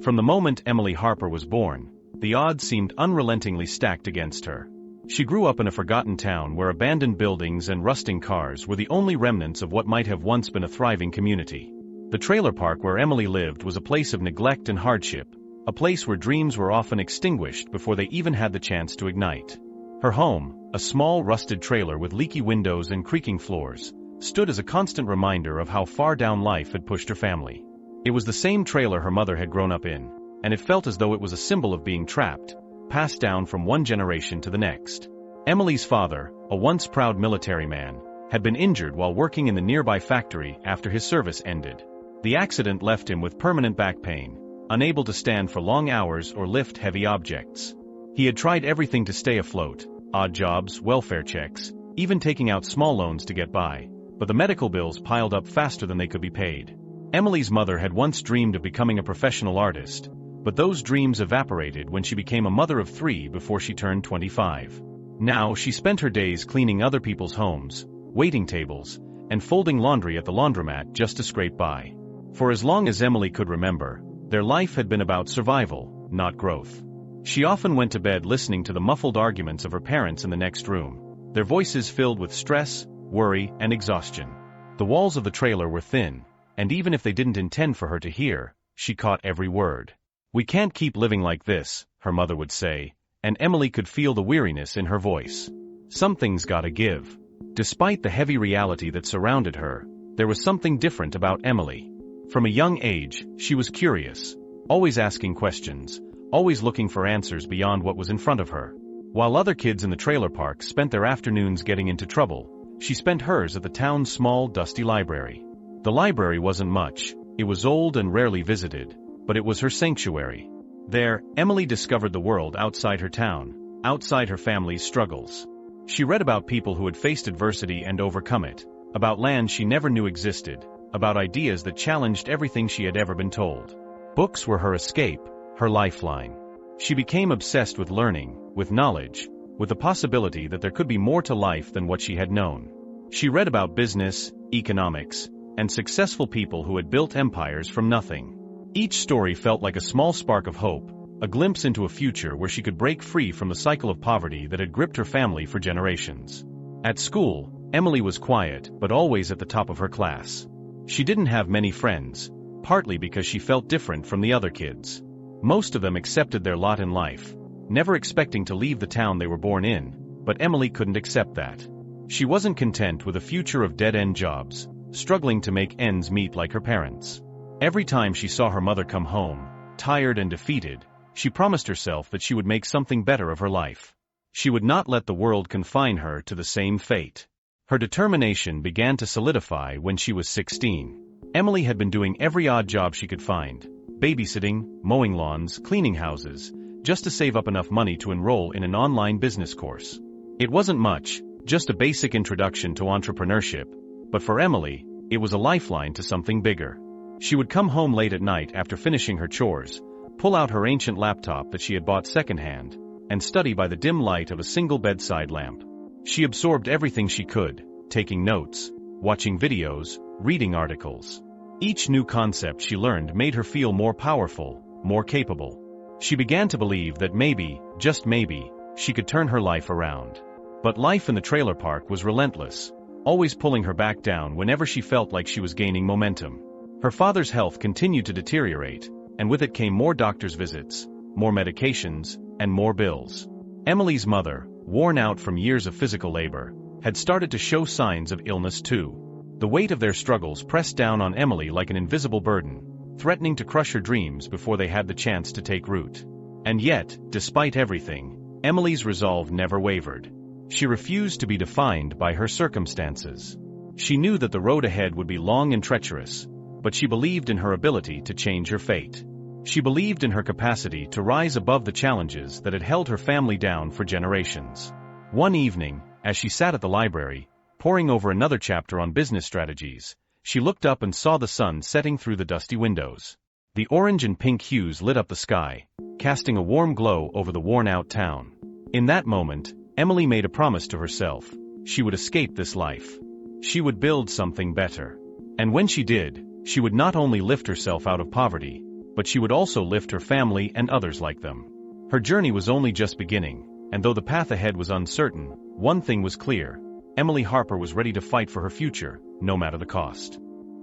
From the moment Emily Harper was born, the odds seemed unrelentingly stacked against her. She grew up in a forgotten town where abandoned buildings and rusting cars were the only remnants of what might have once been a thriving community. The trailer park where Emily lived was a place of neglect and hardship, a place where dreams were often extinguished before they even had the chance to ignite. Her home, a small rusted trailer with leaky windows and creaking floors, stood as a constant reminder of how far down life had pushed her family. It was the same trailer her mother had grown up in, and it felt as though it was a symbol of being trapped, passed down from one generation to the next. Emily's father, a once proud military man, had been injured while working in the nearby factory after his service ended. The accident left him with permanent back pain, unable to stand for long hours or lift heavy objects. He had tried everything to stay afloat, odd jobs, welfare checks, even taking out small loans to get by, but the medical bills piled up faster than they could be paid. Emily's mother had once dreamed of becoming a professional artist, but those dreams evaporated when she became a mother of 3 before she turned 25. Now she spent her days cleaning other people's homes, waiting tables, and folding laundry at the laundromat just to scrape by. For as long as Emily could remember, their life had been about survival, not growth. She often went to bed listening to the muffled arguments of her parents in the next room, their voices filled with stress, worry, and exhaustion. The walls of the trailer were thin, and even if they didn't intend for her to hear, she caught every word. "We can't keep living like this," her mother would say, and Emily could feel the weariness in her voice. Something's gotta give. Despite the heavy reality that surrounded her, there was something different about Emily. From a young age, she was curious, always asking questions, always looking for answers beyond what was in front of her. While other kids in the trailer park spent their afternoons getting into trouble, she spent hers at the town's small, dusty library. The library wasn't much, it was old and rarely visited, but it was her sanctuary. There, Emily discovered the world outside her town, outside her family's struggles. She read about people who had faced adversity and overcome it, about lands she never knew existed, about ideas that challenged everything she had ever been told. Books were her escape, her lifeline. She became obsessed with learning, with knowledge, with the possibility that there could be more to life than what she had known. She read about business, economics, and successful people who had built empires from nothing. Each story felt like a small spark of hope, a glimpse into a future where she could break free from the cycle of poverty that had gripped her family for generations. At school, Emily was quiet, but always at the top of her class. She didn't have many friends, partly because she felt different from the other kids. Most of them accepted their lot in life, never expecting to leave the town they were born in, but Emily couldn't accept that. She wasn't content with a future of dead-end jobs, struggling to make ends meet like her parents. Every time she saw her mother come home, tired and defeated, she promised herself that she would make something better of her life. She would not let the world confine her to the same fate. Her determination began to solidify when she was 16. Emily had been doing every odd job she could find, babysitting, mowing lawns, cleaning houses, just to save up enough money to enroll in an online business course. It wasn't much, just a basic introduction to entrepreneurship, but for Emily, it was a lifeline to something bigger. She would come home late at night after finishing her chores, pull out her ancient laptop that she had bought secondhand, and study by the dim light of a single bedside lamp. She absorbed everything she could, taking notes, watching videos, reading articles. Each new concept she learned made her feel more powerful, more capable. She began to believe that maybe, just maybe, she could turn her life around. But life in the trailer park was relentless, always pulling her back down whenever she felt like she was gaining momentum. Her father's health continued to deteriorate, and with it came more doctor's visits, more medications, and more bills. Emily's mother, worn out from years of physical labor, had started to show signs of illness too. The weight of their struggles pressed down on Emily like an invisible burden, threatening to crush her dreams before they had the chance to take root. And yet, despite everything, Emily's resolve never wavered. She refused to be defined by her circumstances. She knew that the road ahead would be long and treacherous, but she believed in her ability to change her fate. She believed in her capacity to rise above the challenges that had held her family down for generations. One evening, as she sat at the library, poring over another chapter on business strategies, she looked up and saw the sun setting through the dusty windows. The orange and pink hues lit up the sky, casting a warm glow over the worn-out town. In that moment, Emily made a promise to herself. She would escape this life. She would build something better. And when she did, she would not only lift herself out of poverty, but she would also lift her family and others like them. Her journey was only just beginning, and though the path ahead was uncertain, one thing was clear: Emily Harper was ready to fight for her future, no matter the cost.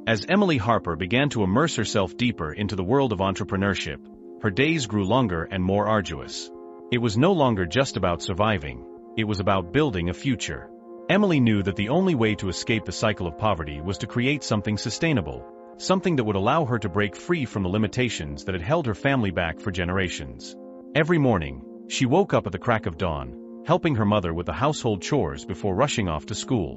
As Emily Harper began to immerse herself deeper into the world of entrepreneurship, her days grew longer and more arduous. It was no longer just about surviving, it was about building a future. Emily knew that the only way to escape the cycle of poverty was to create something sustainable, something that would allow her to break free from the limitations that had held her family back for generations. Every morning, she woke up at the crack of dawn, helping her mother with the household chores before rushing off to school.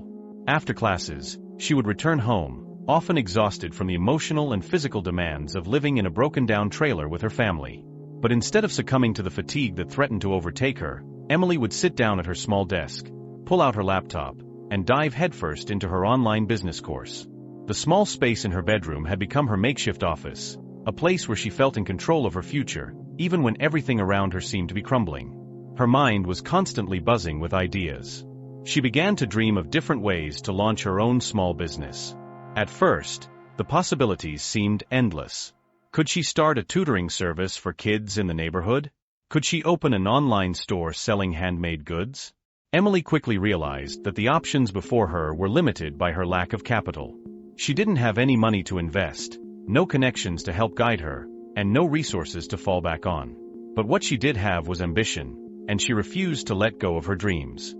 After classes, she would return home, often exhausted from the emotional and physical demands of living in a broken-down trailer with her family. But instead of succumbing to the fatigue that threatened to overtake her, Emily would sit down at her small desk, pull out her laptop, and dive headfirst into her online business course. The small space in her bedroom had become her makeshift office, a place where she felt in control of her future, even when everything around her seemed to be crumbling. Her mind was constantly buzzing with ideas. She began to dream of different ways to launch her own small business. At first, the possibilities seemed endless. Could she start a tutoring service for kids in the neighborhood? Could she open an online store selling handmade goods? Emily quickly realized that the options before her were limited by her lack of capital. She didn't have any money to invest, no connections to help guide her, and no resources to fall back on. But what she did have was ambition, and she refused to let go of her dreams.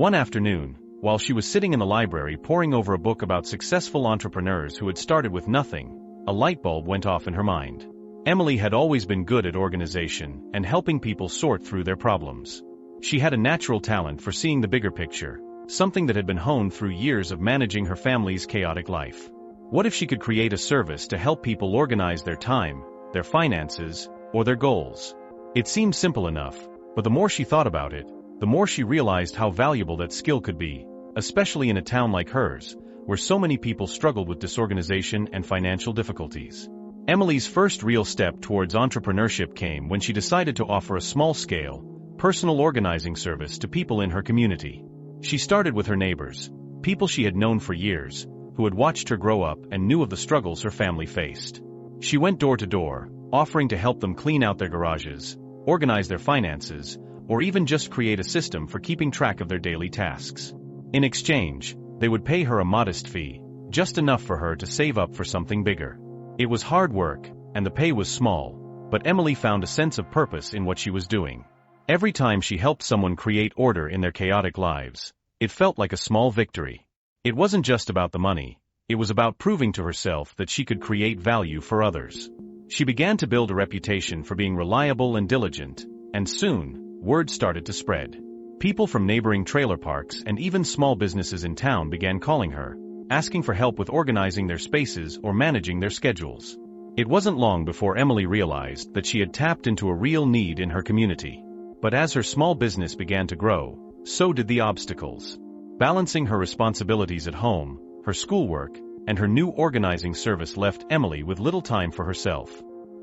One afternoon, while she was sitting in the library poring over a book about successful entrepreneurs who had started with nothing, a light bulb went off in her mind. Emily had always been good at organization and helping people sort through their problems. She had a natural talent for seeing the bigger picture, something that had been honed through years of managing her family's chaotic life. What if she could create a service to help people organize their time, their finances, or their goals? It seemed simple enough, but the more she thought about it, the more she realized how valuable that skill could be, especially in a town like hers, where so many people struggled with disorganization and financial difficulties. Emily's first real step towards entrepreneurship came when she decided to offer a small-scale, personal organizing service to people in her community. She started with her neighbors, people she had known for years, who had watched her grow up and knew of the struggles her family faced. She went door to door, offering to help them clean out their garages, organize their finances, or even just create a system for keeping track of their daily tasks. In exchange, they would pay her a modest fee, just enough for her to save up for something bigger. It was hard work, and the pay was small, but Emily found a sense of purpose in what she was doing. Every time she helped someone create order in their chaotic lives, it felt like a small victory. It wasn't just about the money, it was about proving to herself that she could create value for others. She began to build a reputation for being reliable and diligent, and soon, word started to spread. People from neighboring trailer parks and even small businesses in town began calling her, asking for help with organizing their spaces or managing their schedules. It wasn't long before Emily realized that she had tapped into a real need in her community. But as her small business began to grow, so did the obstacles. Balancing her responsibilities at home, her schoolwork, and her new organizing service left Emily with little time for herself.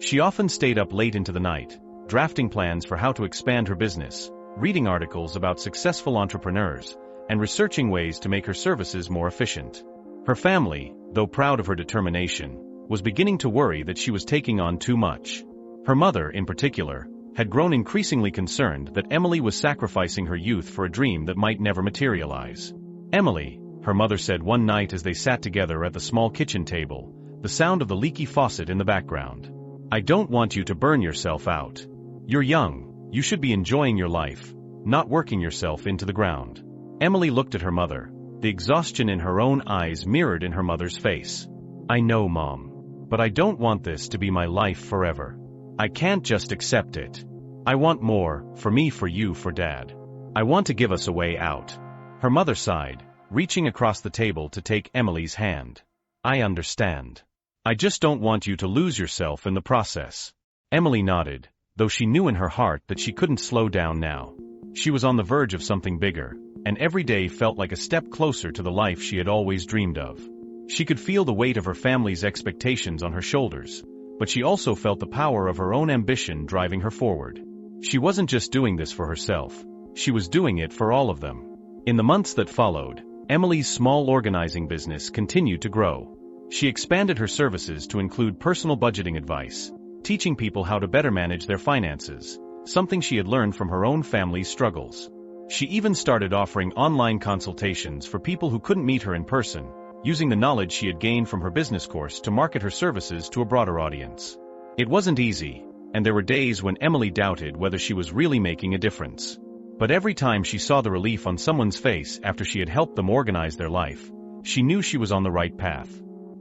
She often stayed up late into the night, drafting plans for how to expand her business, reading articles about successful entrepreneurs, and researching ways to make her services more efficient. Her family, though proud of her determination, was beginning to worry that she was taking on too much. Her mother, in particular, had grown increasingly concerned that Emily was sacrificing her youth for a dream that might never materialize. "Emily," her mother said one night as they sat together at the small kitchen table, the sound of the leaky faucet in the background. "I don't want you to burn yourself out. You're young, you should be enjoying your life, not working yourself into the ground." Emily looked at her mother, the exhaustion in her own eyes mirrored in her mother's face. "I know, Mom. But I don't want this to be my life forever. I can't just accept it. I want more, for me, for you, for Dad. I want to give us a way out." Her mother sighed, reaching across the table to take Emily's hand. "I understand. I just don't want you to lose yourself in the process." Emily nodded, though she knew in her heart that she couldn't slow down now. She was on the verge of something bigger, and every day felt like a step closer to the life she had always dreamed of. She could feel the weight of her family's expectations on her shoulders, but she also felt the power of her own ambition driving her forward. She wasn't just doing this for herself, she was doing it for all of them. In the months that followed, Emily's small organizing business continued to grow. She expanded her services to include personal budgeting advice, teaching people how to better manage their finances, something she had learned from her own family's struggles. She even started offering online consultations for people who couldn't meet her in person, using the knowledge she had gained from her business course to market her services to a broader audience. It wasn't easy, and there were days when Emily doubted whether she was really making a difference. But every time she saw the relief on someone's face after she had helped them organize their life, she knew she was on the right path.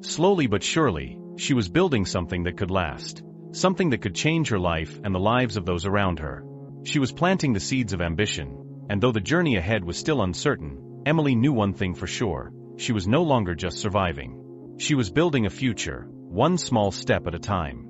Slowly but surely, she was building something that could last, something that could change her life and the lives of those around her. She was planting the seeds of ambition, and though the journey ahead was still uncertain, Emily knew one thing for sure: she was no longer just surviving. She was building a future, one small step at a time.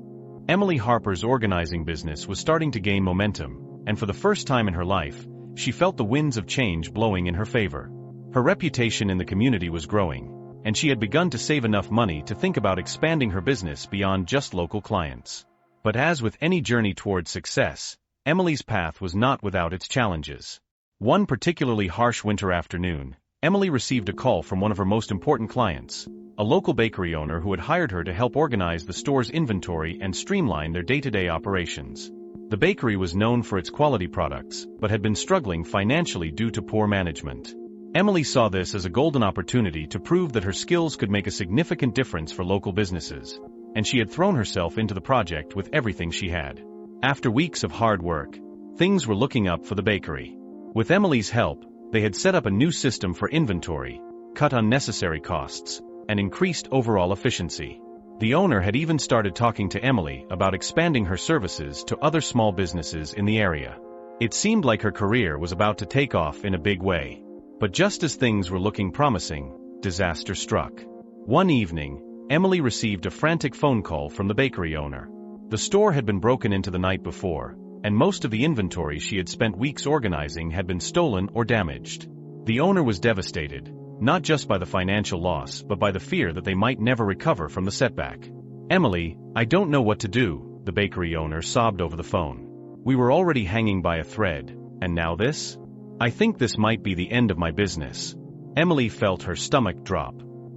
Emily Harper's organizing business was starting to gain momentum, and for the first time in her life, she felt the winds of change blowing in her favor. Her reputation in the community was growing, and she had begun to save enough money to think about expanding her business beyond just local clients. But as with any journey towards success, Emily's path was not without its challenges. One particularly harsh winter afternoon, Emily received a call from one of her most important clients, a local bakery owner who had hired her to help organize the store's inventory and streamline their day-to-day operations. The bakery was known for its quality products, but had been struggling financially due to poor management. Emily saw this as a golden opportunity to prove that her skills could make a significant difference for local businesses, and she had thrown herself into the project with everything she had. After weeks of hard work, things were looking up for the bakery. With Emily's help, they had set up a new system for inventory, cut unnecessary costs, and increased overall efficiency. The owner had even started talking to Emily about expanding her services to other small businesses in the area. It seemed like her career was about to take off in a big way. But just as things were looking promising, disaster struck. One evening, Emily received a frantic phone call from the bakery owner. The store had been broken into the night before, and most of the inventory she had spent weeks organizing had been stolen or damaged. The owner was devastated, not just by the financial loss but by the fear that they might never recover from the setback. "Emily, I don't know what to do," the bakery owner sobbed over the phone. "We were already hanging by a thread, and now this? I think this might be the end of my business." Emily felt her stomach drop.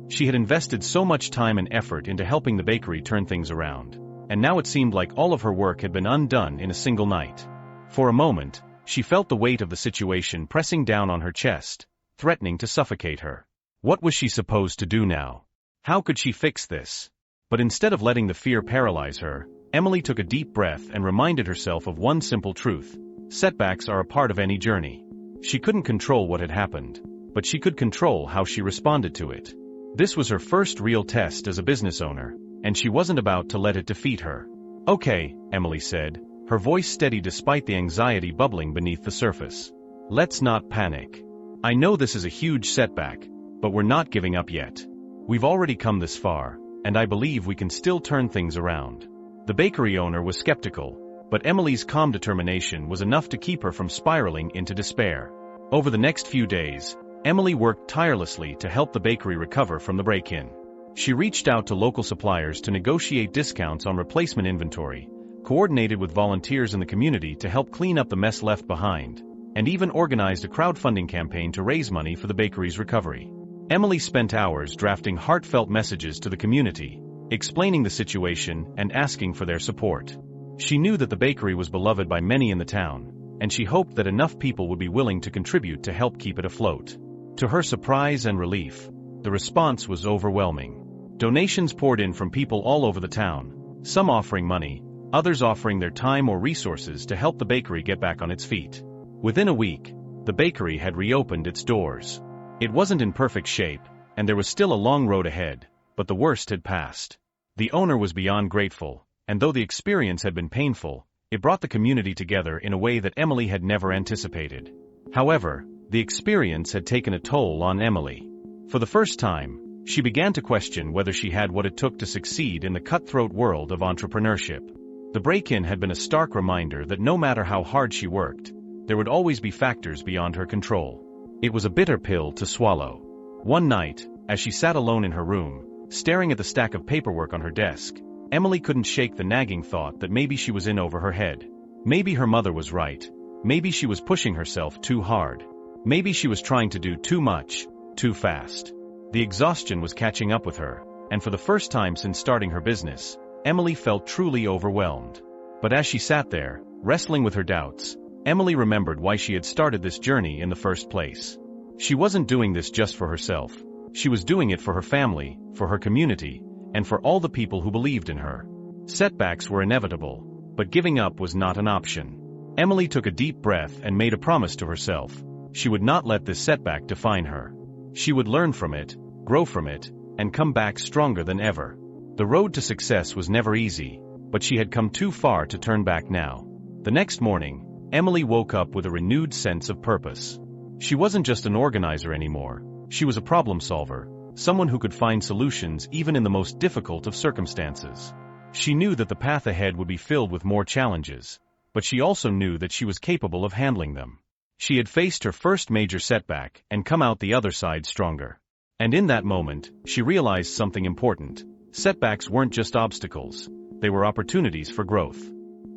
She had invested so much time and effort into helping the bakery turn things around, and now it seemed like all of her work had been undone in a single night. For a moment, she felt the weight of the situation pressing down on her chest, threatening to suffocate her. What was she supposed to do now? How could she fix this? But instead of letting the fear paralyze her, Emily took a deep breath and reminded herself of one simple truth: setbacks are a part of any journey. She couldn't control what had happened, but she could control how she responded to it. This was her first real test as a business owner, and she wasn't about to let it defeat her. "Okay," Emily said, her voice steady despite the anxiety bubbling beneath the surface. "Let's not panic. I know this is a huge setback, but we're not giving up yet. We've already come this far, and I believe we can still turn things around." The bakery owner was skeptical, but Emily's calm determination was enough to keep her from spiraling into despair. Over the next few days, Emily worked tirelessly to help the bakery recover from the break-in. She reached out to local suppliers to negotiate discounts on replacement inventory, coordinated with volunteers in the community to help clean up the mess left behind, and even organized a crowdfunding campaign to raise money for the bakery's recovery. Emily spent hours drafting heartfelt messages to the community, explaining the situation and asking for their support. She knew that the bakery was beloved by many in the town, and she hoped that enough people would be willing to contribute to help keep it afloat. To her surprise and relief, the response was overwhelming. Donations poured in from people all over the town, some offering money, others offering their time or resources to help the bakery get back on its feet. Within a week, the bakery had reopened its doors. It wasn't in perfect shape, and there was still a long road ahead, but the worst had passed. The owner was beyond grateful, and though the experience had been painful, it brought the community together in a way that Emily had never anticipated. However, the experience had taken a toll on Emily. For the first time, she began to question whether she had what it took to succeed in the cutthroat world of entrepreneurship. The break-in had been a stark reminder that no matter how hard she worked, there would always be factors beyond her control. It was a bitter pill to swallow. One night, as she sat alone in her room, staring at the stack of paperwork on her desk, Emily couldn't shake the nagging thought that maybe she was in over her head. Maybe her mother was right. Maybe she was pushing herself too hard. Maybe she was trying to do too much, too fast. The exhaustion was catching up with her, and for the first time since starting her business, Emily felt truly overwhelmed. But as she sat there, wrestling with her doubts, Emily remembered why she had started this journey in the first place. She wasn't doing this just for herself. She was doing it for her family, for her community, and for all the people who believed in her. Setbacks were inevitable, but giving up was not an option. Emily took a deep breath and made a promise to herself. She would not let this setback define her. She would learn from it, grow from it, and come back stronger than ever. The road to success was never easy, but she had come too far to turn back now. The next morning, Emily woke up with a renewed sense of purpose. She wasn't just an organizer anymore. She was a problem solver, someone who could find solutions even in the most difficult of circumstances. She knew that the path ahead would be filled with more challenges, but she also knew that she was capable of handling them. She had faced her first major setback and come out the other side stronger. And in that moment, she realized something important. Setbacks weren't just obstacles, they were opportunities for growth.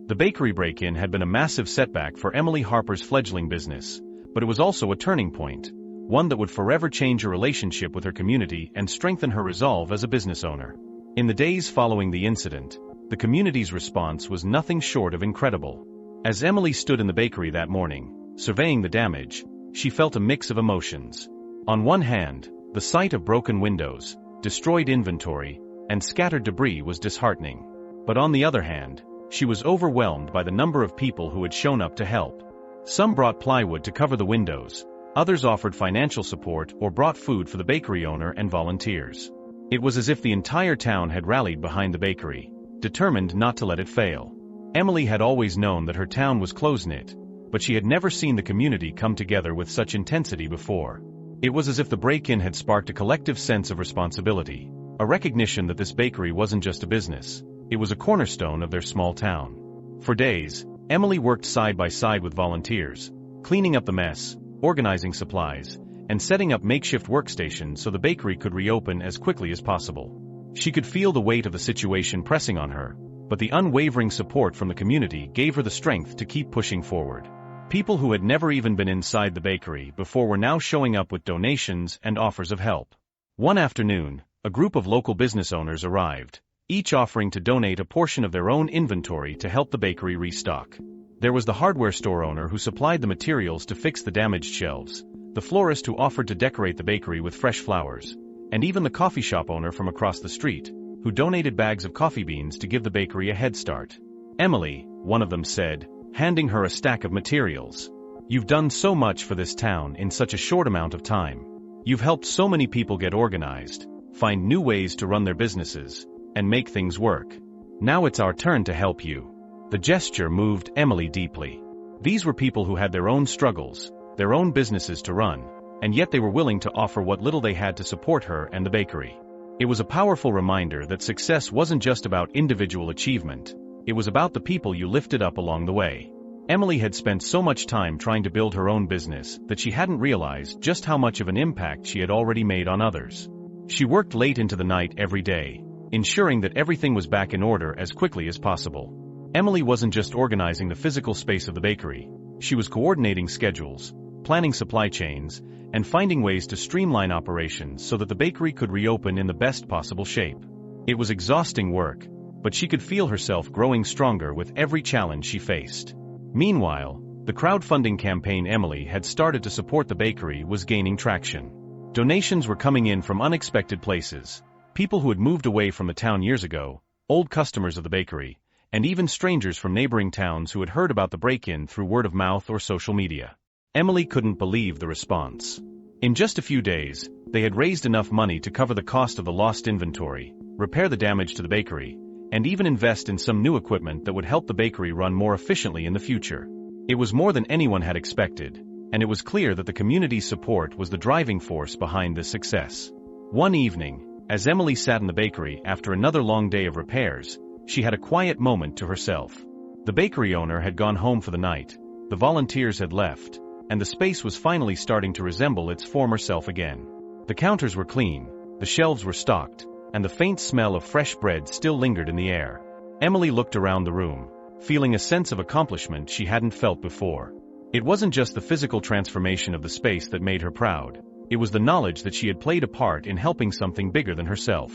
The bakery break-in had been a massive setback for Emily Harper's fledgling business, but it was also a turning point, one that would forever change her relationship with her community and strengthen her resolve as a business owner. In the days following the incident, the community's response was nothing short of incredible. As Emily stood in the bakery that morning, surveying the damage, she felt a mix of emotions. On one hand, the sight of broken windows, destroyed inventory, and scattered debris was disheartening. But on the other hand, she was overwhelmed by the number of people who had shown up to help. Some brought plywood to cover the windows, others offered financial support or brought food for the bakery owner and volunteers. It was as if the entire town had rallied behind the bakery, determined not to let it fail. Emily had always known that her town was close-knit, but she had never seen the community come together with such intensity before. It was as if the break-in had sparked a collective sense of responsibility, a recognition that this bakery wasn't just a business, it was a cornerstone of their small town. For days, Emily worked side by side with volunteers, cleaning up the mess, organizing supplies, and setting up makeshift workstations so the bakery could reopen as quickly as possible. She could feel the weight of the situation pressing on her, but the unwavering support from the community gave her the strength to keep pushing forward. People who had never even been inside the bakery before were now showing up with donations and offers of help. One afternoon, a group of local business owners arrived, each offering to donate a portion of their own inventory to help the bakery restock. There was the hardware store owner who supplied the materials to fix the damaged shelves, the florist who offered to decorate the bakery with fresh flowers, and even the coffee shop owner from across the street, who donated bags of coffee beans to give the bakery a head start. "Emily," one of them said, handing her a stack of materials. "You've done so much for this town in such a short amount of time. You've helped so many people get organized, find new ways to run their businesses, and make things work. Now it's our turn to help you." The gesture moved Emily deeply. These were people who had their own struggles, their own businesses to run, and yet they were willing to offer what little they had to support her and the bakery. It was a powerful reminder that success wasn't just about individual achievement, it was about the people you lifted up along the way. Emily had spent so much time trying to build her own business that she hadn't realized just how much of an impact she had already made on others. She worked late into the night every day, ensuring that everything was back in order as quickly as possible. Emily wasn't just organizing the physical space of the bakery, she was coordinating schedules, planning supply chains, and finding ways to streamline operations so that the bakery could reopen in the best possible shape. It was exhausting work, but she could feel herself growing stronger with every challenge she faced. Meanwhile, the crowdfunding campaign Emily had started to support the bakery was gaining traction. Donations were coming in from unexpected places, people who had moved away from the town years ago, old customers of the bakery, and even strangers from neighboring towns who had heard about the break-in through word of mouth or social media. Emily couldn't believe the response. In just a few days, they had raised enough money to cover the cost of the lost inventory, repair the damage to the bakery, and even invest in some new equipment that would help the bakery run more efficiently in the future. It was more than anyone had expected, and it was clear that the community's support was the driving force behind this success. One evening, as Emily sat in the bakery after another long day of repairs, she had a quiet moment to herself. The bakery owner had gone home for the night, the volunteers had left, and the space was finally starting to resemble its former self again. The counters were clean, the shelves were stocked, and the faint smell of fresh bread still lingered in the air. Emily looked around the room, feeling a sense of accomplishment she hadn't felt before. It wasn't just the physical transformation of the space that made her proud, it was the knowledge that she had played a part in helping something bigger than herself.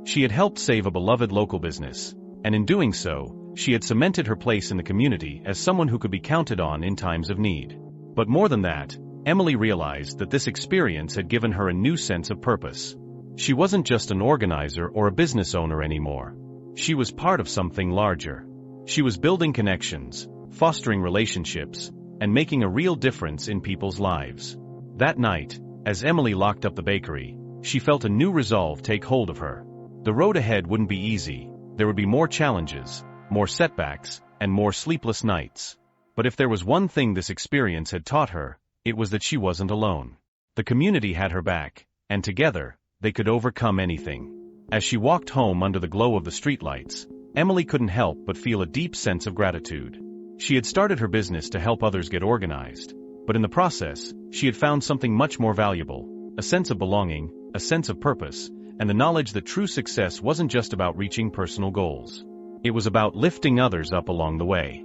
She had helped save a beloved local business, And in doing so, she had cemented her place in the community as someone who could be counted on in times of need. But more than that, Emily realized that this experience had given her a new sense of purpose. She wasn't just an organizer or a business owner anymore. She was part of something larger. She was building connections, fostering relationships, and making a real difference in people's lives. That night, as Emily locked up the bakery, she felt a new resolve take hold of her. The road ahead wouldn't be easy. There would be more challenges, more setbacks, and more sleepless nights. But if there was one thing this experience had taught her, it was that she wasn't alone. The community had her back, and together, they could overcome anything. As she walked home under the glow of the streetlights, Emily couldn't help but feel a deep sense of gratitude. She had started her business to help others get organized, but in the process, she had found something much more valuable: a sense of belonging, a sense of purpose, and the knowledge that true success wasn't just about reaching personal goals. It was about lifting others up along the way.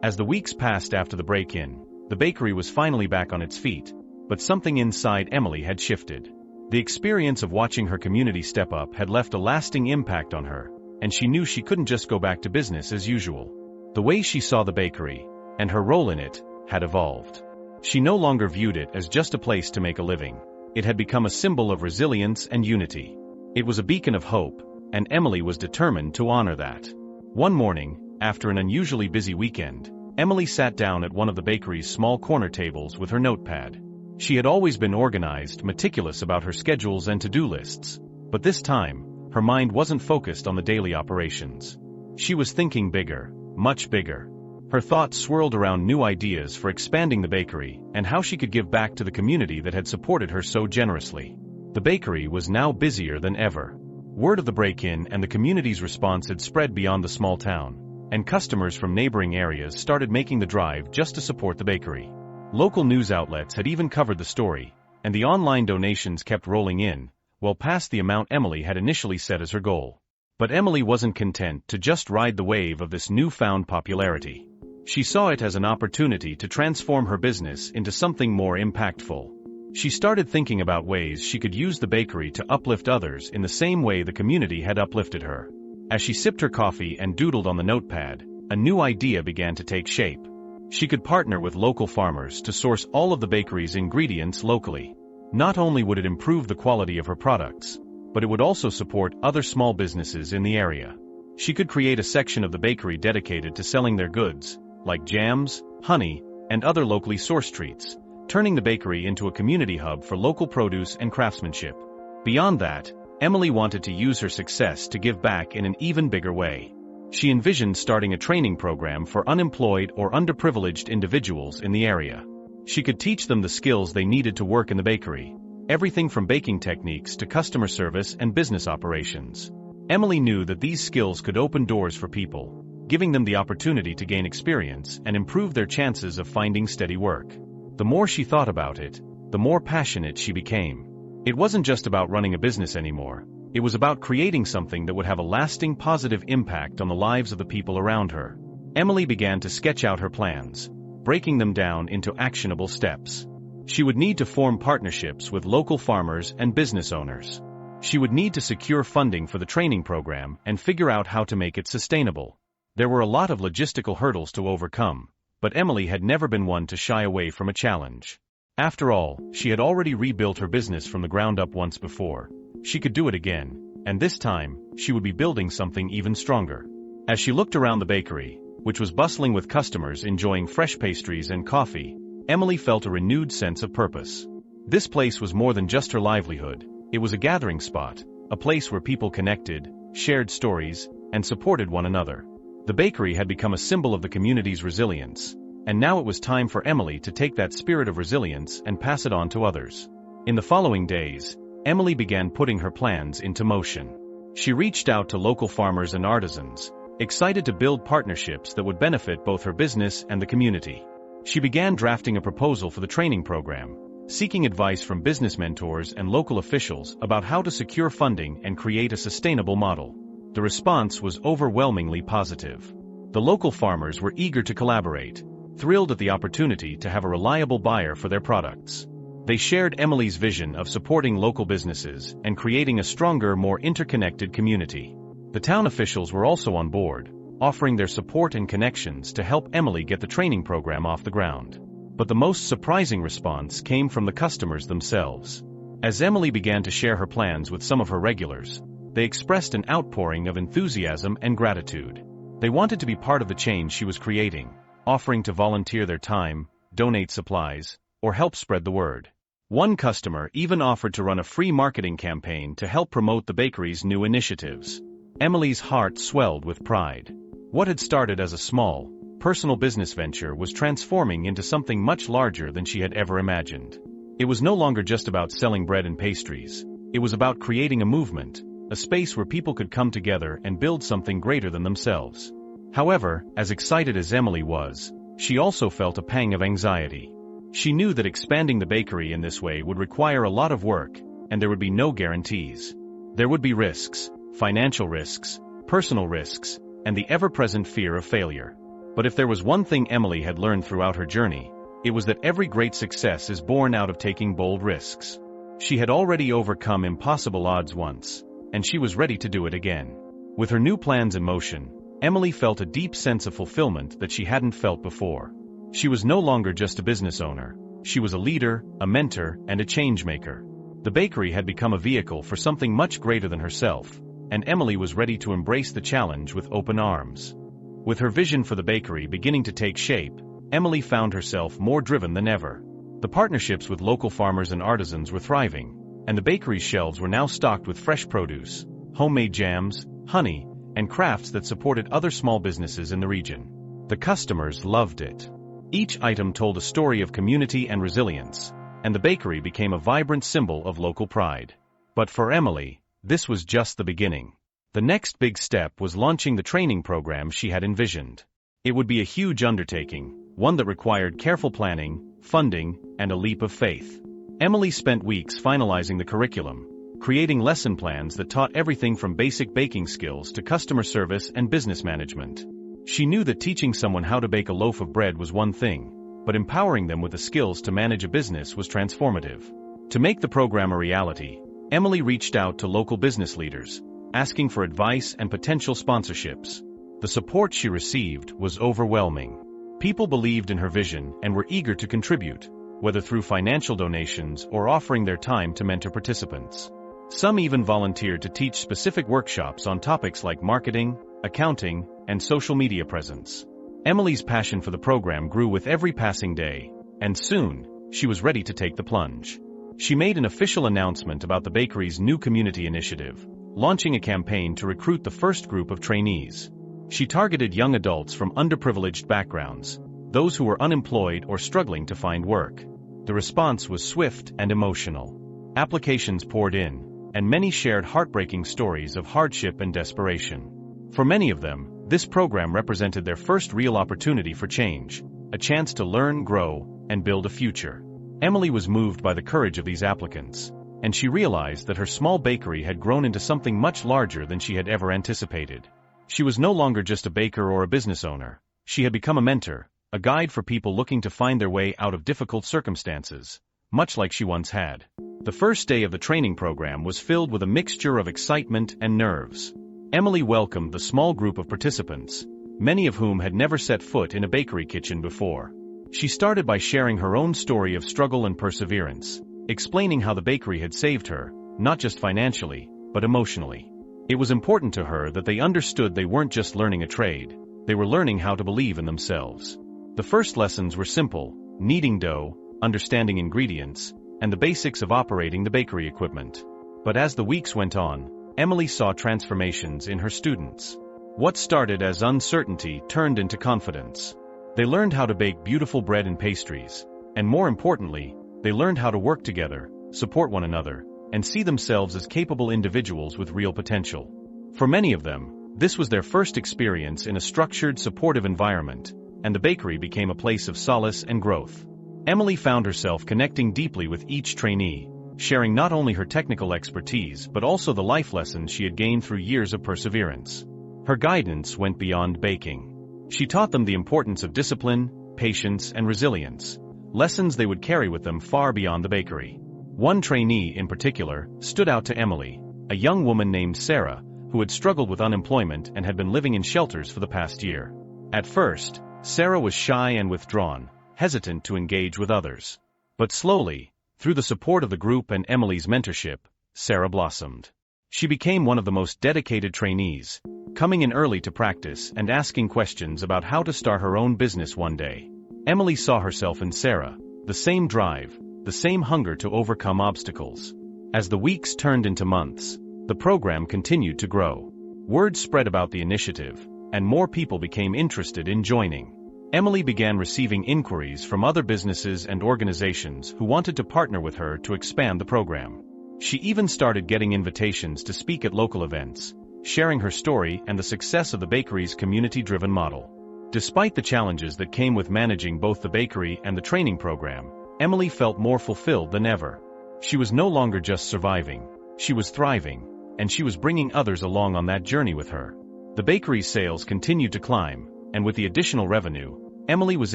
As the weeks passed after the break-in, the bakery was finally back on its feet, but something inside Emily had shifted. The experience of watching her community step up had left a lasting impact on her, and she knew she couldn't just go back to business as usual. The way she saw the bakery, and her role in it, had evolved. She no longer viewed it as just a place to make a living. It had become a symbol of resilience and unity. It was a beacon of hope, and Emily was determined to honor that. One morning, after an unusually busy weekend, Emily sat down at one of the bakery's small corner tables with her notepad. She had always been organized, meticulous about her schedules and to-do lists, but this time, her mind wasn't focused on the daily operations. She was thinking bigger, much bigger. Her thoughts swirled around new ideas for expanding the bakery and how she could give back to the community that had supported her so generously. The bakery was now busier than ever. Word of the break-in and the community's response had spread beyond the small town, and customers from neighboring areas started making the drive just to support the bakery. Local news outlets had even covered the story, and the online donations kept rolling in, well past the amount Emily had initially set as her goal. But Emily wasn't content to just ride the wave of this newfound popularity. She saw it as an opportunity to transform her business into something more impactful. She started thinking about ways she could use the bakery to uplift others in the same way the community had uplifted her. As she sipped her coffee and doodled on the notepad, a new idea began to take shape. She could partner with local farmers to source all of the bakery's ingredients locally. Not only would it improve the quality of her products, but it would also support other small businesses in the area. She could create a section of the bakery dedicated to selling their goods, like jams, honey, and other locally sourced treats, turning the bakery into a community hub for local produce and craftsmanship. Beyond that, Emily wanted to use her success to give back in an even bigger way. She envisioned starting a training program for unemployed or underprivileged individuals in the area. She could teach them the skills they needed to work in the bakery, everything from baking techniques to customer service and business operations. Emily knew that these skills could open doors for people, giving them the opportunity to gain experience and improve their chances of finding steady work. The more she thought about it, the more passionate she became. It wasn't just about running a business anymore. It was about creating something that would have a lasting positive impact on the lives of the people around her. Emily began to sketch out her plans, breaking them down into actionable steps. She would need to form partnerships with local farmers and business owners. She would need to secure funding for the training program and figure out how to make it sustainable. There were a lot of logistical hurdles to overcome, but Emily had never been one to shy away from a challenge. After all, she had already rebuilt her business from the ground up once before. She could do it again, and this time, she would be building something even stronger. As she looked around the bakery, which was bustling with customers enjoying fresh pastries and coffee, Emily felt a renewed sense of purpose. This place was more than just her livelihood. It was a gathering spot, a place where people connected, shared stories, and supported one another. The bakery had become a symbol of the community's resilience, and now it was time for Emily to take that spirit of resilience and pass it on to others. In the following days, Emily began putting her plans into motion. She reached out to local farmers and artisans, excited to build partnerships that would benefit both her business and the community. She began drafting a proposal for the training program, seeking advice from business mentors and local officials about how to secure funding and create a sustainable model. The response was overwhelmingly positive. The local farmers were eager to collaborate, thrilled at the opportunity to have a reliable buyer for their products. They shared Emily's vision of supporting local businesses and creating a stronger, more interconnected community. The town officials were also on board, offering their support and connections to help Emily get the training program off the ground. But the most surprising response came from the customers themselves. As Emily began to share her plans with some of her regulars, they expressed an outpouring of enthusiasm and gratitude. They wanted to be part of the change she was creating, offering to volunteer their time, donate supplies, or help spread the word. One customer even offered to run a free marketing campaign to help promote the bakery's new initiatives. Emily's heart swelled with pride. What had started as a small, personal business venture was transforming into something much larger than she had ever imagined. It was no longer just about selling bread and pastries. It was about creating a movement, a space where people could come together and build something greater than themselves. However, as excited as Emily was, she also felt a pang of anxiety. She knew that expanding the bakery in this way would require a lot of work, and there would be no guarantees. There would be risks, financial risks, personal risks, and the ever-present fear of failure. But if there was one thing Emily had learned throughout her journey, it was that every great success is born out of taking bold risks. She had already overcome impossible odds once, and she was ready to do it again. With her new plans in motion, Emily felt a deep sense of fulfillment that she hadn't felt before. She was no longer just a business owner. She was a leader, a mentor, and a change maker. The bakery had become a vehicle for something much greater than herself, and Emily was ready to embrace the challenge with open arms. With her vision for the bakery beginning to take shape, Emily found herself more driven than ever. The partnerships with local farmers and artisans were thriving, and the bakery's shelves were now stocked with fresh produce, homemade jams, honey, and crafts that supported other small businesses in the region. The customers loved it. Each item told a story of community and resilience, and the bakery became a vibrant symbol of local pride. But for Emily, this was just the beginning. The next big step was launching the training program she had envisioned. It would be a huge undertaking, one that required careful planning, funding, and a leap of faith. Emily spent weeks finalizing the curriculum, creating lesson plans that taught everything from basic baking skills to customer service and business management. She knew that teaching someone how to bake a loaf of bread was one thing, but empowering them with the skills to manage a business was transformative. To make the program a reality, Emily reached out to local business leaders, asking for advice and potential sponsorships. The support she received was overwhelming. People believed in her vision and were eager to contribute, whether through financial donations or offering their time to mentor participants. Some even volunteered to teach specific workshops on topics like marketing, accounting, and social media presence. Emily's passion for the program grew with every passing day, and soon, she was ready to take the plunge. She made an official announcement about the bakery's new community initiative, launching a campaign to recruit the first group of trainees. She targeted young adults from underprivileged backgrounds, those who were unemployed or struggling to find work. The response was swift and emotional. Applications poured in, and many shared heartbreaking stories of hardship and desperation. For many of them, this program represented their first real opportunity for change, a chance to learn, grow, and build a future. Emily was moved by the courage of these applicants, and she realized that her small bakery had grown into something much larger than she had ever anticipated. She was no longer just a baker or a business owner. She had become a mentor, a guide for people looking to find their way out of difficult circumstances, much like she once had. The first day of the training program was filled with a mixture of excitement and nerves. Emily welcomed the small group of participants, many of whom had never set foot in a bakery kitchen before. She started by sharing her own story of struggle and perseverance, explaining how the bakery had saved her, not just financially, but emotionally. It was important to her that they understood they weren't just learning a trade, they were learning how to believe in themselves. The first lessons were simple: kneading dough, understanding ingredients, and the basics of operating the bakery equipment. But as the weeks went on, Emily saw transformations in her students. What started as uncertainty turned into confidence. They learned how to bake beautiful bread and pastries, and more importantly, they learned how to work together, support one another, and see themselves as capable individuals with real potential. For many of them, this was their first experience in a structured, supportive environment, and the bakery became a place of solace and growth. Emily found herself connecting deeply with each trainee, sharing not only her technical expertise but also the life lessons she had gained through years of perseverance. Her guidance went beyond baking. She taught them the importance of discipline, patience, and resilience, lessons they would carry with them far beyond the bakery. One trainee in particular stood out to Emily, a young woman named Clara, who had struggled with unemployment and had been living in shelters for the past year. At first, Sarah was shy and withdrawn, hesitant to engage with others. But slowly, through the support of the group and Emily's mentorship, Sarah blossomed. She became one of the most dedicated trainees, coming in early to practice and asking questions about how to start her own business one day. Emily saw herself in Sarah, the same drive, the same hunger to overcome obstacles. As the weeks turned into months, the program continued to grow. Word spread about the initiative, and more people became interested in joining. Emily began receiving inquiries from other businesses and organizations who wanted to partner with her to expand the program. She even started getting invitations to speak at local events, sharing her story and the success of the bakery's community-driven model. Despite the challenges that came with managing both the bakery and the training program, Emily felt more fulfilled than ever. She was no longer just surviving, she was thriving, and she was bringing others along on that journey with her. The bakery's sales continued to climb, and with the additional revenue, Emily was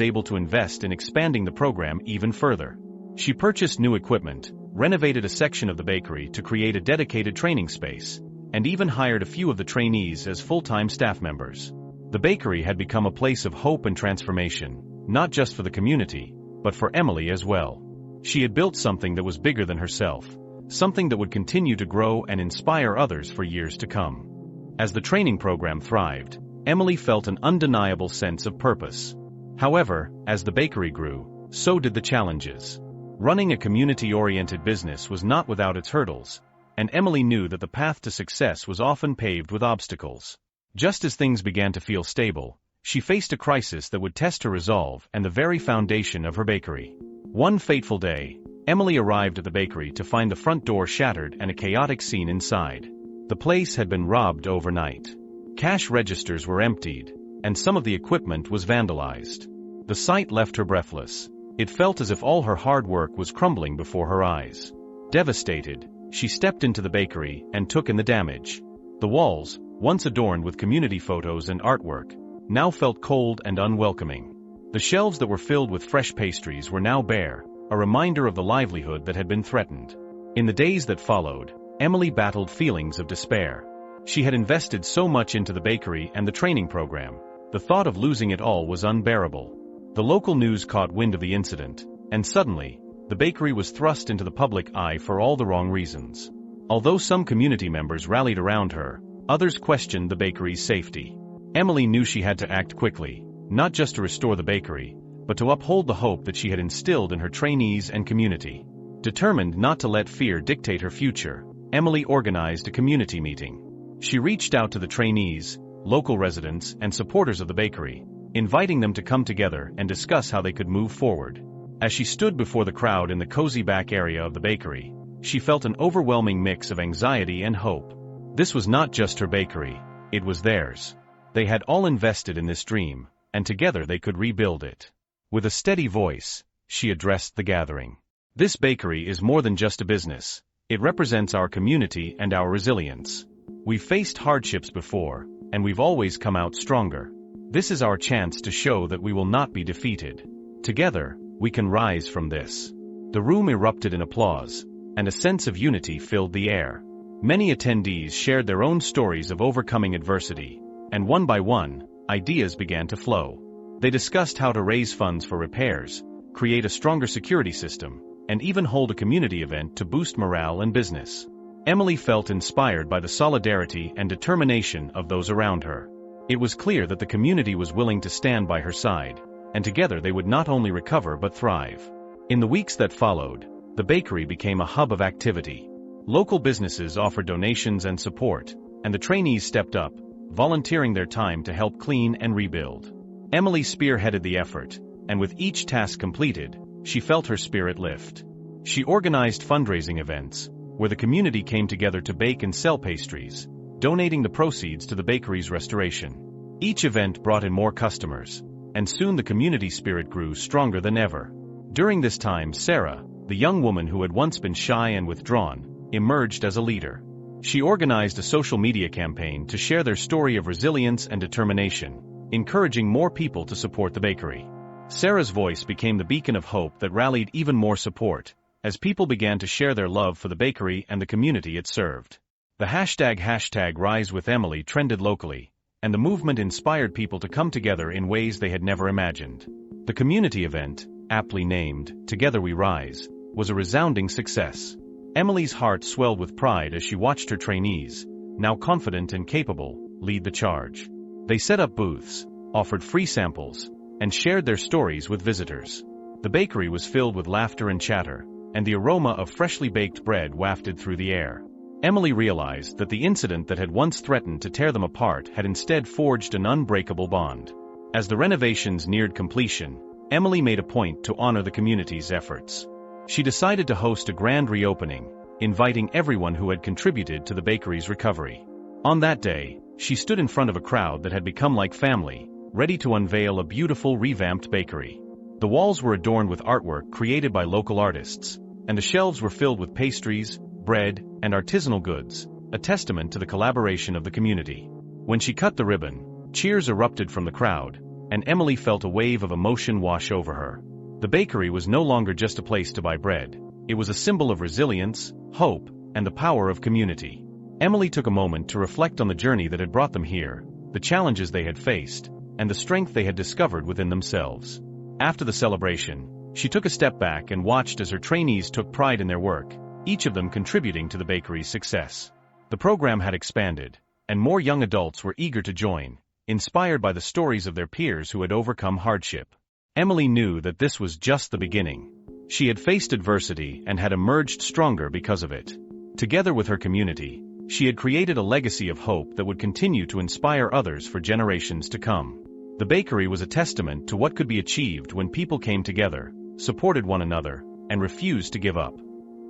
able to invest in expanding the program even further. She purchased new equipment, renovated a section of the bakery to create a dedicated training space, and even hired a few of the trainees as full-time staff members. The bakery had become a place of hope and transformation, not just for the community, but for Emily as well. She had built something that was bigger than herself, something that would continue to grow and inspire others for years to come. As the training program thrived, Emily felt an undeniable sense of purpose. However, as the bakery grew, so did the challenges. Running a community-oriented business was not without its hurdles, and Emily knew that the path to success was often paved with obstacles. Just as things began to feel stable, she faced a crisis that would test her resolve and the very foundation of her bakery. One fateful day, Emily arrived at the bakery to find the front door shattered and a chaotic scene inside. The place had been robbed overnight. Cash registers were emptied, and some of the equipment was vandalized. The sight left her breathless. It felt as if all her hard work was crumbling before her eyes. Devastated, she stepped into the bakery and took in the damage. The walls, once adorned with community photos and artwork, now felt cold and unwelcoming. The shelves that were filled with fresh pastries were now bare, a reminder of the livelihood that had been threatened. In the days that followed, Emily battled feelings of despair. She had invested so much into the bakery and the training program. The thought of losing it all was unbearable. The local news caught wind of the incident, and suddenly, the bakery was thrust into the public eye for all the wrong reasons. Although some community members rallied around her, others questioned the bakery's safety. Emily knew she had to act quickly, not just to restore the bakery, but to uphold the hope that she had instilled in her trainees and community. Determined not to let fear dictate her future, Emily organized a community meeting. She reached out to the trainees, local residents, and supporters of the bakery, inviting them to come together and discuss how they could move forward. As she stood before the crowd in the cozy back area of the bakery, she felt an overwhelming mix of anxiety and hope. This was not just her bakery, it was theirs. They had all invested in this dream, and together they could rebuild it. With a steady voice, she addressed the gathering. This bakery is more than just a business. It represents our community and our resilience. We've faced hardships before, and we've always come out stronger. This is our chance to show that we will not be defeated. Together, we can rise from this. The room erupted in applause, and a sense of unity filled the air. Many attendees shared their own stories of overcoming adversity, and one by one, ideas began to flow. They discussed how to raise funds for repairs, create a stronger security system, and even hold a community event to boost morale and business. Emily felt inspired by the solidarity and determination of those around her. It was clear that the community was willing to stand by her side, and together they would not only recover but thrive. In the weeks that followed, the bakery became a hub of activity. Local businesses offered donations and support, and the trainees stepped up, volunteering their time to help clean and rebuild. Emily spearheaded the effort, and with each task completed, she felt her spirit lift. She organized fundraising events, where the community came together to bake and sell pastries, donating the proceeds to the bakery's restoration. Each event brought in more customers, and soon the community spirit grew stronger than ever. During this time, Sarah, the young woman who had once been shy and withdrawn, emerged as a leader. She organized a social media campaign to share their story of resilience and determination, encouraging more people to support the bakery. Sarah's voice became the beacon of hope that rallied even more support, as people began to share their love for the bakery and the community it served. The hashtag Rise with Emily trended locally, and the movement inspired people to come together in ways they had never imagined. The community event, aptly named Together We Rise, was a resounding success. Emily's heart swelled with pride as she watched her trainees, now confident and capable, lead the charge. They set up booths, offered free samples, and shared their stories with visitors. The bakery was filled with laughter and chatter, and the aroma of freshly baked bread wafted through the air. Emily realized that the incident that had once threatened to tear them apart had instead forged an unbreakable bond. As the renovations neared completion, Emily made a point to honor the community's efforts. She decided to host a grand reopening, inviting everyone who had contributed to the bakery's recovery. On that day, she stood in front of a crowd that had become like family, ready to unveil a beautiful revamped bakery. The walls were adorned with artwork created by local artists, and the shelves were filled with pastries, bread, and artisanal goods, a testament to the collaboration of the community. When she cut the ribbon, cheers erupted from the crowd, and Emily felt a wave of emotion wash over her. The bakery was no longer just a place to buy bread. It was a symbol of resilience, hope, and the power of community. Emily took a moment to reflect on the journey that had brought them here, the challenges they had faced, and the strength they had discovered within themselves. After the celebration, she took a step back and watched as her trainees took pride in their work, each of them contributing to the bakery's success. The program had expanded, and more young adults were eager to join, inspired by the stories of their peers who had overcome hardship. Emily knew that this was just the beginning. She had faced adversity and had emerged stronger because of it. Together with her community, she had created a legacy of hope that would continue to inspire others for generations to come. The bakery was a testament to what could be achieved when people came together, supported one another, and refused to give up.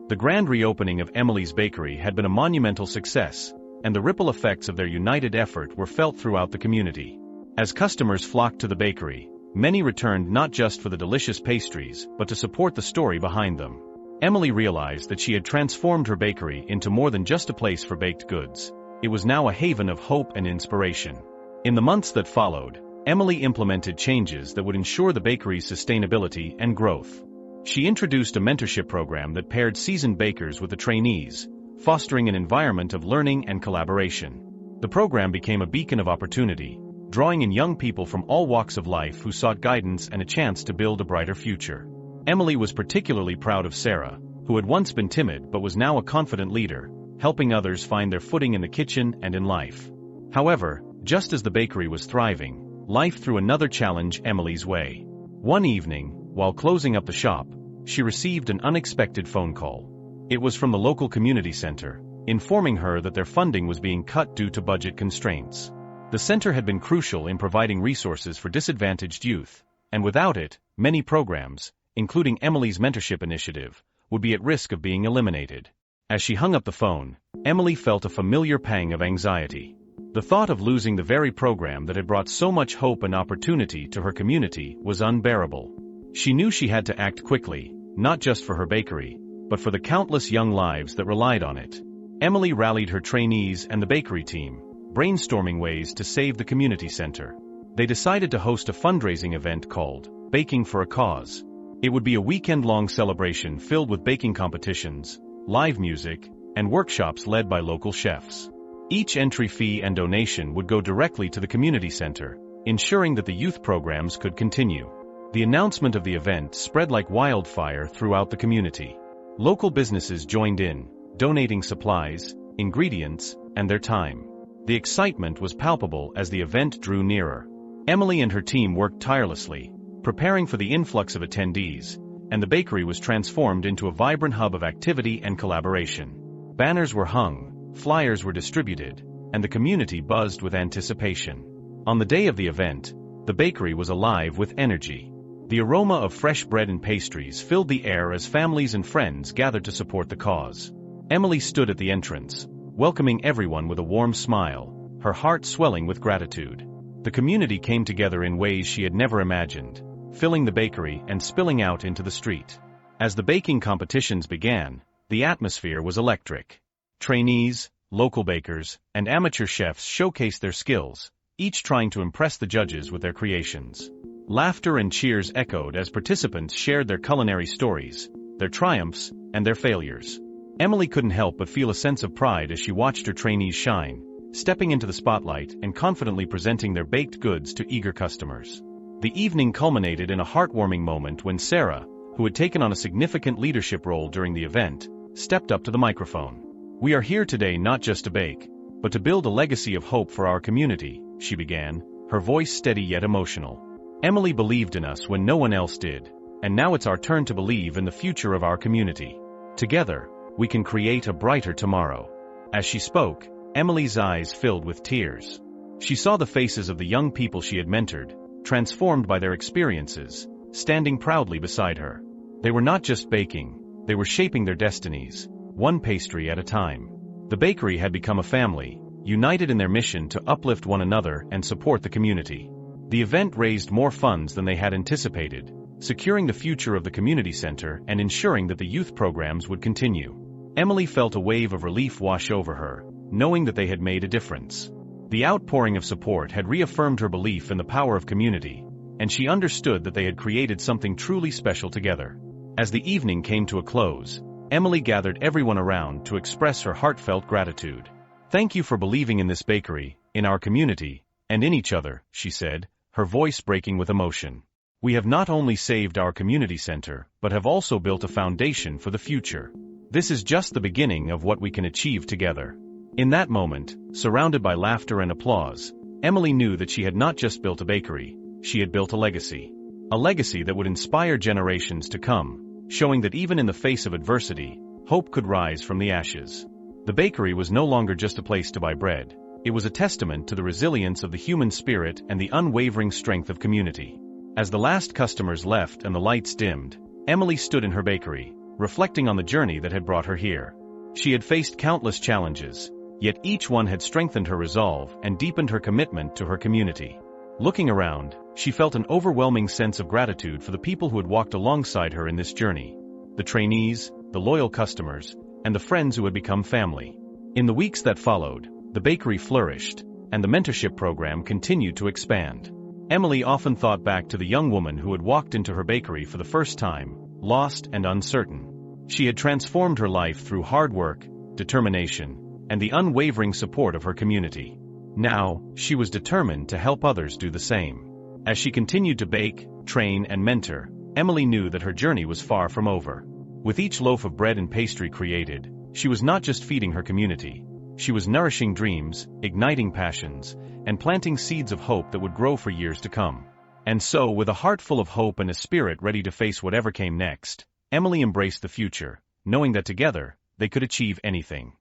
The grand reopening of Emily's bakery had been a monumental success, and the ripple effects of their united effort were felt throughout the community. As customers flocked to the bakery, many returned not just for the delicious pastries, but to support the story behind them. Emily realized that she had transformed her bakery into more than just a place for baked goods. It was now a haven of hope and inspiration. In the months that followed, Emily implemented changes that would ensure the bakery's sustainability and growth. She introduced a mentorship program that paired seasoned bakers with the trainees, fostering an environment of learning and collaboration. The program became a beacon of opportunity, drawing in young people from all walks of life who sought guidance and a chance to build a brighter future. Emily was particularly proud of Sarah, who had once been timid but was now a confident leader, helping others find their footing in the kitchen and in life. However, just as the bakery was thriving, life threw another challenge Emily's way. One evening, while closing up the shop, she received an unexpected phone call. It was from the local community center, informing her that their funding was being cut due to budget constraints. The center had been crucial in providing resources for disadvantaged youth, and without it, many programs, including Emily's mentorship initiative, would be at risk of being eliminated. As she hung up the phone, Emily felt a familiar pang of anxiety. The thought of losing the very program that had brought so much hope and opportunity to her community was unbearable. She knew she had to act quickly, not just for her bakery, but for the countless young lives that relied on it. Emily rallied her trainees and the bakery team, brainstorming ways to save the community center. They decided to host a fundraising event called Baking for a Cause. It would be a weekend-long celebration filled with baking competitions, live music, and workshops led by local chefs. Each entry fee and donation would go directly to the community center, ensuring that the youth programs could continue. The announcement of the event spread like wildfire throughout the community. Local businesses joined in, donating supplies, ingredients, and their time. The excitement was palpable as the event drew nearer. Emily and her team worked tirelessly, preparing for the influx of attendees, and the bakery was transformed into a vibrant hub of activity and collaboration. Banners were hung, flyers were distributed, and the community buzzed with anticipation. On the day of the event, the bakery was alive with energy. The aroma of fresh bread and pastries filled the air as families and friends gathered to support the cause. Emily stood at the entrance, welcoming everyone with a warm smile, her heart swelling with gratitude. The community came together in ways she had never imagined, filling the bakery and spilling out into the street. As the baking competitions began, the atmosphere was electric. Trainees, local bakers, and amateur chefs showcased their skills, each trying to impress the judges with their creations. Laughter and cheers echoed as participants shared their culinary stories, their triumphs, and their failures. Emily couldn't help but feel a sense of pride as she watched her trainees shine, stepping into the spotlight and confidently presenting their baked goods to eager customers. The evening culminated in a heartwarming moment when Sarah, who had taken on a significant leadership role during the event, stepped up to the microphone. "We are here today not just to bake, but to build a legacy of hope for our community," she began, her voice steady yet emotional. "Emily believed in us when no one else did, and now it's our turn to believe in the future of our community. Together, we can create a brighter tomorrow." As she spoke, Emily's eyes filled with tears. She saw the faces of the young people she had mentored, transformed by their experiences, standing proudly beside her. They were not just baking, they were shaping their destinies, one pastry at a time. The bakery had become a family, united in their mission to uplift one another and support the community. The event raised more funds than they had anticipated, securing the future of the community center and ensuring that the youth programs would continue. Emily felt a wave of relief wash over her, knowing that they had made a difference. The outpouring of support had reaffirmed her belief in the power of community, and she understood that they had created something truly special together. As the evening came to a close, Emily gathered everyone around to express her heartfelt gratitude. "Thank you for believing in this bakery, in our community, and in each other," she said, her voice breaking with emotion. "We have not only saved our community center, but have also built a foundation for the future. This is just the beginning of what we can achieve together." In that moment, surrounded by laughter and applause, Emily knew that she had not just built a bakery, she had built a legacy. A legacy that would inspire generations to come, showing that even in the face of adversity, hope could rise from the ashes. The bakery was no longer just a place to buy bread. It was a testament to the resilience of the human spirit and the unwavering strength of community. As the last customers left and the lights dimmed, Emily stood in her bakery, reflecting on the journey that had brought her here. She had faced countless challenges, yet each one had strengthened her resolve and deepened her commitment to her community. Looking around, she felt an overwhelming sense of gratitude for the people who had walked alongside her in this journey. The trainees, the loyal customers, and the friends who had become family. In the weeks that followed, the bakery flourished, and the mentorship program continued to expand. Emily often thought back to the young woman who had walked into her bakery for the first time, lost and uncertain. She had transformed her life through hard work, determination, and the unwavering support of her community. Now, she was determined to help others do the same. As she continued to bake, train, and mentor, Emily knew that her journey was far from over. With each loaf of bread and pastry created, she was not just feeding her community. She was nourishing dreams, igniting passions, and planting seeds of hope that would grow for years to come. And so, with a heart full of hope and a spirit ready to face whatever came next, Emily embraced the future, knowing that together, they could achieve anything.